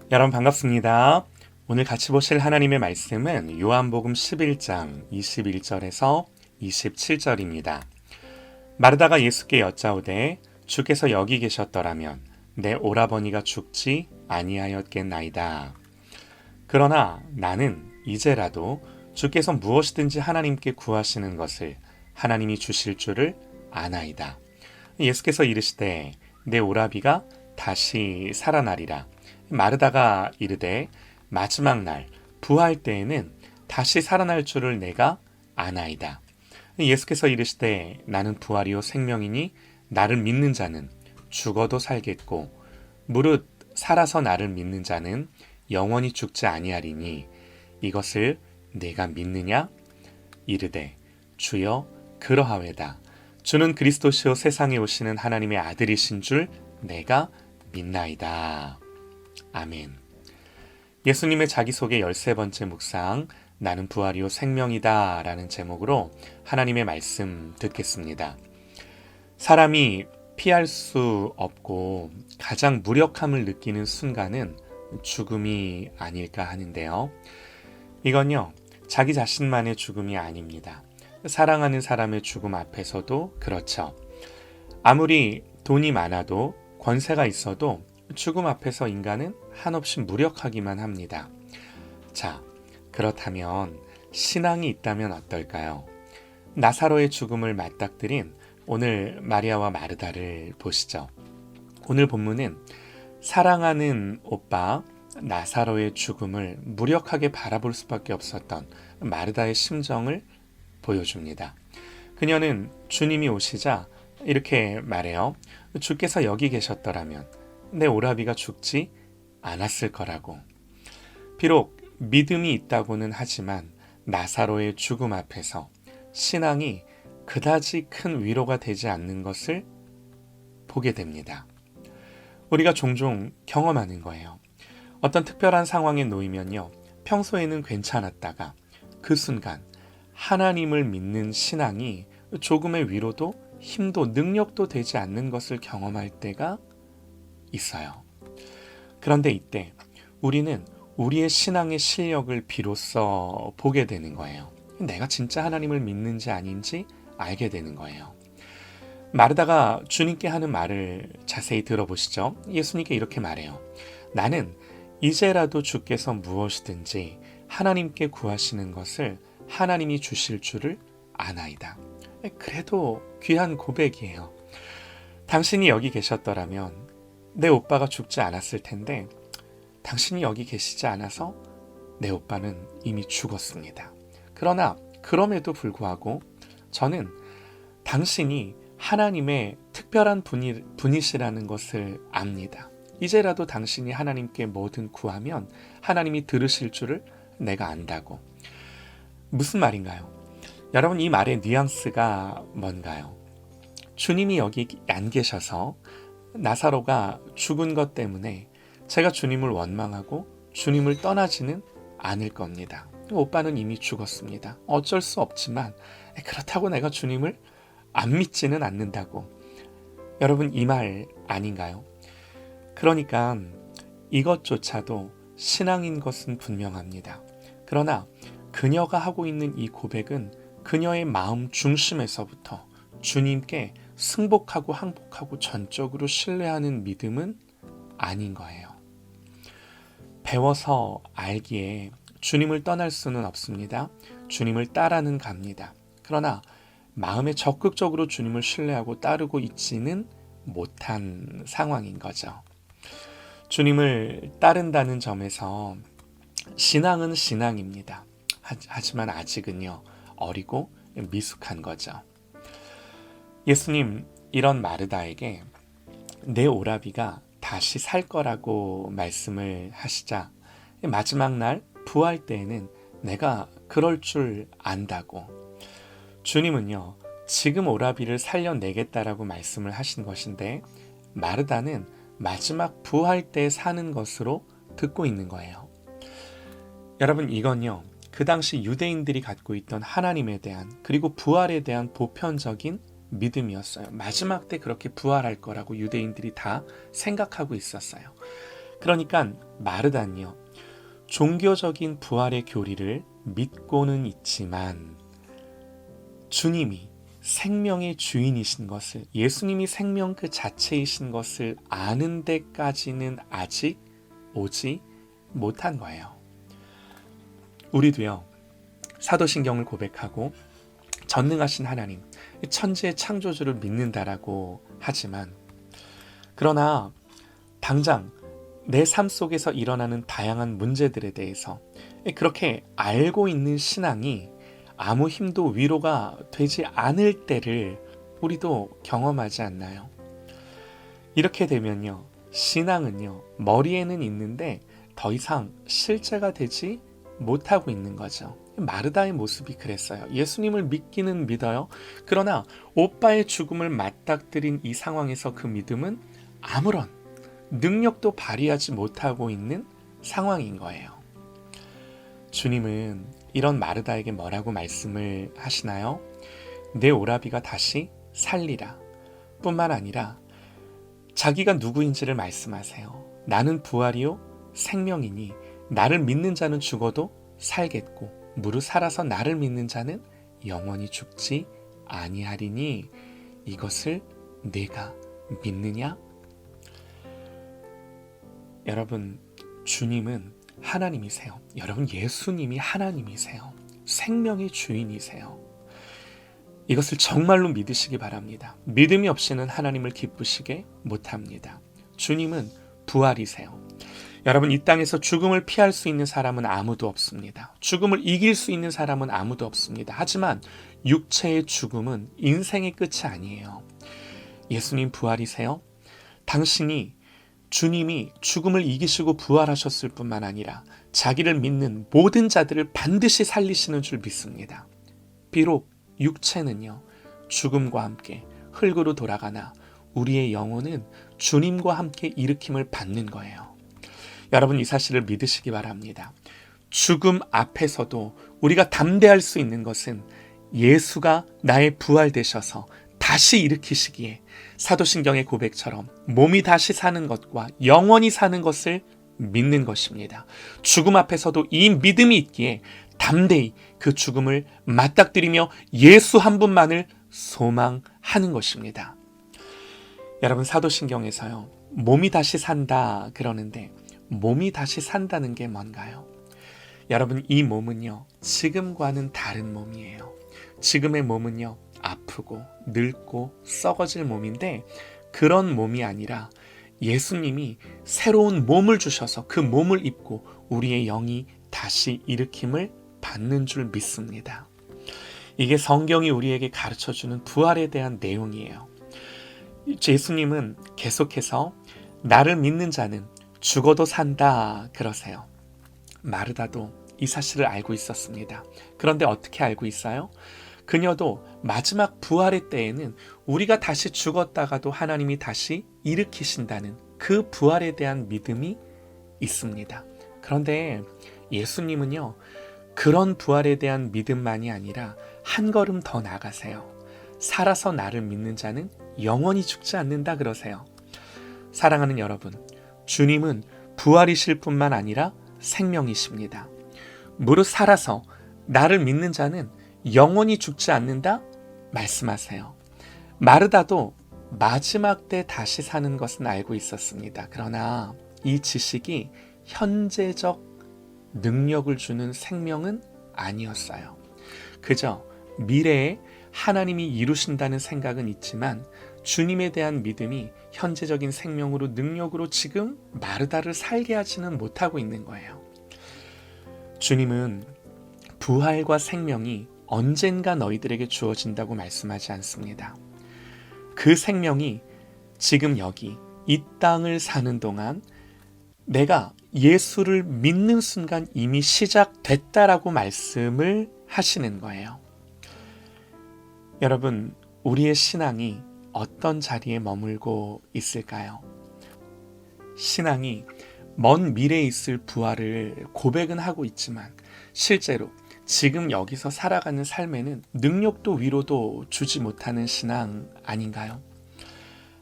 여러분 반갑습니다. 오늘 같이 보실 하나님의 말씀은 요한복음 11장 21절에서 27절입니다. 마르다가 예수께 여짜오되 주께서 여기 계셨더라면 내 오라버니가 죽지 아니하였겠나이다. 그러나 나는 이제라도 주께서 무엇이든지 하나님께 구하시는 것을 하나님이 주실 줄을 아나이다. 예수께서 이르시되 내 오라비가 다시 살아나리라. 마르다가 이르되 마지막 날 부활 때에는 다시 살아날 줄을 내가 아나이다. 예수께서 이르시되 나는 부활이요 생명이니 나를 믿는 자는 죽어도 살겠고 무릇 살아서 나를 믿는 자는 영원히 죽지 아니하리니 이것을 내가 믿느냐? 이르되 주여 그러하외다. 주는 그리스도시요 세상에 오시는 하나님의 아들이신 줄 내가 믿나이다. 아멘. 예수님의 자기소개 13번째 묵상, 나는 부활이요 생명이다 라는 제목으로 하나님의 말씀 듣겠습니다. 사람이 피할 수 없고 가장 무력함을 느끼는 순간은 죽음이 아닐까 하는데요. 이건요, 자기 자신만의 죽음이 아닙니다. 사랑하는 사람의 죽음 앞에서도 그렇죠. 아무리 돈이 많아도 권세가 있어도 죽음 앞에서 인간은 한없이 무력하기만 합니다. 자, 그렇다면 신앙이 있다면 어떨까요? 나사로의 죽음을 맞닥뜨린 오늘 마리아와 마르다를 보시죠. 오늘 본문은 사랑하는 오빠 나사로의 죽음을 무력하게 바라볼 수밖에 없었던 마르다의 심정을 보여줍니다. 그녀는 주님이 오시자 이렇게 말해요. 주께서 여기 계셨더라면 내 오라비가 죽지 않았을 거라고. 비록 믿음이 있다고는 하지만 나사로의 죽음 앞에서 신앙이 그다지 큰 위로가 되지 않는 것을 보게 됩니다. 우리가 종종 경험하는 거예요. 어떤 특별한 상황에 놓이면요, 평소에는 괜찮았다가 그 순간 하나님을 믿는 신앙이 조금의 위로도 힘도 능력도 되지 않는 것을 경험할 때가 있어요. 그런데 이때 우리는 우리의 신앙의 실력을 비로소 보게 되는 거예요. 내가 진짜 하나님을 믿는지 아닌지 알게 되는 거예요. 마르다가 주님께 하는 말을 자세히 들어보시죠. 예수님께 이렇게 말해요. 나는 이제라도 주께서 무엇이든지 하나님께 구하시는 것을 하나님이 주실 줄을 아나이다. 그래도 귀한 고백이에요. 당신이 여기 계셨더라면 내 오빠가 죽지 않았을 텐데 당신이 여기 계시지 않아서 내 오빠는 이미 죽었습니다. 그러나 그럼에도 불구하고 저는 당신이 하나님의 특별한 분이시라는 것을 압니다. 이제라도 당신이 하나님께 뭐든 구하면 하나님이 들으실 줄을 내가 안다고. 무슨 말인가요? 여러분, 이 말의 뉘앙스가 뭔가요? 주님이 여기 안 계셔서 나사로가 죽은 것 때문에 제가 주님을 원망하고 주님을 떠나지는 않을 겁니다. 오빠는 이미 죽었습니다. 어쩔 수 없지만 그렇다고 내가 주님을 안 믿지는 않는다고. 여러분, 이 말 아닌가요? 그러니까 이것조차도 신앙인 것은 분명합니다. 그러나 그녀가 하고 있는 이 고백은 그녀의 마음 중심에서부터 주님께 승복하고 항복하고 전적으로 신뢰하는 믿음은 아닌 거예요. 배워서 알기에 주님을 떠날 수는 없습니다. 주님을 따라는 갑니다. 그러나 마음에 적극적으로 주님을 신뢰하고 따르고 있지는 못한 상황인 거죠. 주님을 따른다는 점에서 신앙은 신앙입니다. 하지만 아직은요, 어리고 미숙한 거죠. 예수님, 이런 마르다에게 내 오라비가 다시 살 거라고 말씀을 하시자 마지막 날 부활 때에는 내가 그럴 줄 안다고. 주님은요, 지금 오라비를 살려내겠다라고 말씀을 하신 것인데 마르다는 마지막 부활 때 사는 것으로 듣고 있는 거예요. 여러분, 이건요, 그 당시 유대인들이 갖고 있던 하나님에 대한 그리고 부활에 대한 보편적인 믿음이었어요. 마지막 때 그렇게 부활할 거라고 유대인들이 다 생각하고 있었어요. 그러니까 마르다는요, 종교적인 부활의 교리를 믿고는 있지만 주님이 생명의 주인이신 것을, 예수님이 생명 그 자체이신 것을 아는 데까지는 아직 오지 못한 거예요. 우리도요, 사도신경을 고백하고 전능하신 하나님, 천지의 창조주를 믿는다라고 하지만, 그러나 당장 내 삶 속에서 일어나는 다양한 문제들에 대해서 그렇게 알고 있는 신앙이 아무 힘도 위로가 되지 않을 때를 우리도 경험하지 않나요? 이렇게 되면요, 신앙은요, 머리에는 있는데 더 이상 실제가 되지 못하고 있는 거죠. 마르다의 모습이 그랬어요. 예수님을 믿기는 믿어요. 그러나 오빠의 죽음을 맞닥뜨린 이 상황에서 그 믿음은 아무런 능력도 발휘하지 못하고 있는 상황인 거예요. 주님은 이런 마르다에게 뭐라고 말씀을 하시나요? 내 오라비가 다시 살리라 뿐만 아니라 자기가 누구인지를 말씀하세요. 나는 부활이요 생명이니 나를 믿는 자는 죽어도 살겠고 무릇 살아서 나를 믿는 자는 영원히 죽지 아니하리니 이것을 네가 믿느냐? 여러분, 주님은 하나님이세요. 여러분, 예수님이 하나님이세요. 생명의 주인이세요. 이것을 정말로 믿으시기 바랍니다. 믿음이 없이는 하나님을 기쁘시게 못합니다. 주님은 부활이세요. 여러분, 이 땅에서 죽음을 피할 수 있는 사람은 아무도 없습니다. 죽음을 이길 수 있는 사람은 아무도 없습니다. 하지만 육체의 죽음은 인생의 끝이 아니에요. 예수님 부활이세요. 주님이 죽음을 이기시고 부활하셨을 뿐만 아니라 자기를 믿는 모든 자들을 반드시 살리시는 줄 믿습니다. 비록 육체는요, 죽음과 함께 흙으로 돌아가나 우리의 영혼은 주님과 함께 일으킴을 받는 거예요. 여러분, 이 사실을 믿으시기 바랍니다. 죽음 앞에서도 우리가 담대할 수 있는 것은 예수가 나의 부활 되셔서 다시 일으키시기에 사도신경의 고백처럼 몸이 다시 사는 것과 영원히 사는 것을 믿는 것입니다. 죽음 앞에서도 이 믿음이 있기에 담대히 그 죽음을 맞닥뜨리며 예수 한 분만을 소망하는 것입니다. 여러분, 사도신경에서요, 몸이 다시 산다 그러는데 몸이 다시 산다는 게 뭔가요? 여러분, 이 몸은요, 지금과는 다른 몸이에요. 지금의 몸은요, 아프고 늙고 썩어질 몸인데 그런 몸이 아니라 예수님이 새로운 몸을 주셔서 그 몸을 입고 우리의 영이 다시 일으킴을 받는 줄 믿습니다. 이게 성경이 우리에게 가르쳐주는 부활에 대한 내용이에요. 예수님은 계속해서 나를 믿는 자는 죽어도 산다 그러세요. 마르다도 이 사실을 알고 있었습니다. 그런데 어떻게 알고 있어요? 그녀도 마지막 부활의 때에는 우리가 다시 죽었다가도 하나님이 다시 일으키신다는 그 부활에 대한 믿음이 있습니다. 그런데 예수님은요, 그런 부활에 대한 믿음만이 아니라 한 걸음 더 나아가세요. 살아서 나를 믿는 자는 영원히 죽지 않는다 그러세요. 사랑하는 여러분, 주님은 부활이실 뿐만 아니라 생명이십니다. 무릇 살아서 나를 믿는 자는 영원히 죽지 않는다 말씀하세요. 마르다도 마지막 때 다시 사는 것은 알고 있었습니다. 그러나 이 지식이 현재적 능력을 주는 생명은 아니었어요. 그저 미래에 하나님이 이루신다는 생각은 있지만 주님에 대한 믿음이 현재적인 생명으로 능력으로 지금 마르다를 살게 하지는 못하고 있는 거예요. 주님은 부활과 생명이 언젠가 너희들에게 주어진다고 말씀하지 않습니다. 그 생명이 지금 여기 이 땅을 사는 동안 내가 예수를 믿는 순간 이미 시작됐다라고 말씀을 하시는 거예요. 여러분, 우리의 신앙이 어떤 자리에 머물고 있을까요? 신앙이 먼 미래에 있을 부활을 고백은 하고 있지만 실제로 지금 여기서 살아가는 삶에는 능력도 위로도 주지 못하는 신앙 아닌가요?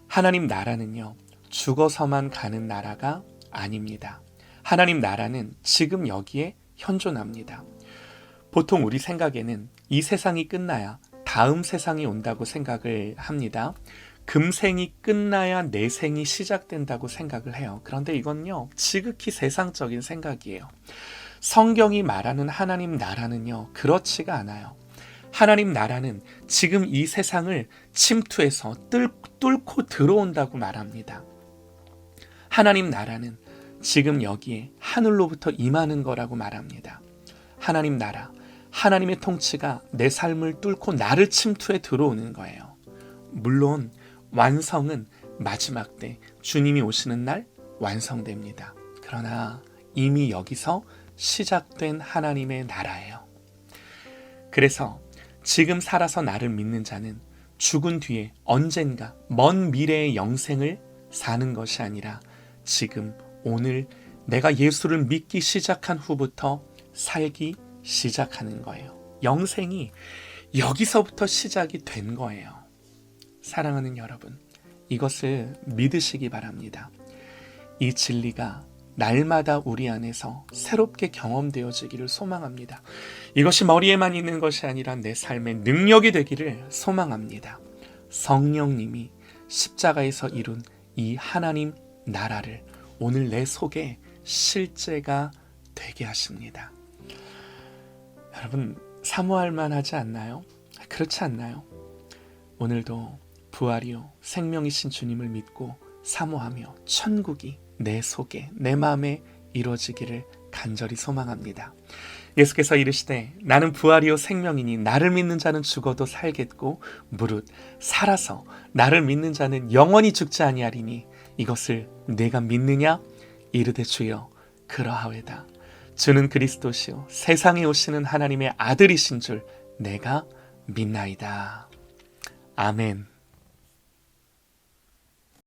하나님 나라는요, 죽어서만 가는 나라가 아닙니다. 하나님 나라는 지금 여기에 현존합니다. 보통 우리 생각에는 이 세상이 끝나야 다음 세상이 온다고 생각을 합니다. 금생이 끝나야 내생이 시작된다고 생각을 해요. 그런데 이건요, 지극히 세상적인 생각이에요. 성경이 말하는 하나님 나라는요, 그렇지가 않아요. 하나님 나라는 지금 이 세상을 침투해서 뚫고 들어온다고 말합니다. 하나님 나라는 지금 여기에 하늘로부터 임하는 거라고 말합니다. 하나님 나라, 하나님의 통치가 내 삶을 뚫고 나를 침투해 들어오는 거예요. 물론 완성은 마지막 때 주님이 오시는 날 완성됩니다. 그러나 이미 여기서 시작된 하나님의 나라예요. 그래서 지금 살아서 나를 믿는 자는 죽은 뒤에 언젠가 먼 미래의 영생을 사는 것이 아니라 지금 오늘 내가 예수를 믿기 시작한 후부터 살기 시작하는 거예요. 영생이 여기서부터 시작이 된 거예요. 사랑하는 여러분, 이것을 믿으시기 바랍니다. 이 진리가 날마다 우리 안에서 새롭게 경험되어지기를 소망합니다. 이것이 머리에만 있는 것이 아니라 내 삶의 능력이 되기를 소망합니다. 성령님이 십자가에서 이룬 이 하나님 나라를 오늘 내 속에 실제가 되게 하십니다. 여러분, 사모할 만하지 않나요? 그렇지 않나요? 오늘도 부활이요 생명이신 주님을 믿고 사모하며 천국이 내 속에 내 마음에 이루어지기를 간절히 소망합니다. 예수께서 이르시되 나는 부활이요 생명이니 나를 믿는 자는 죽어도 살겠고 무릇 살아서 나를 믿는 자는 영원히 죽지 아니하리니 이것을 내가 믿느냐? 이르되 주여 그러하외다. 주는 그리스도시요 세상에 오시는 하나님의 아들이신 줄 내가 믿나이다. 아멘.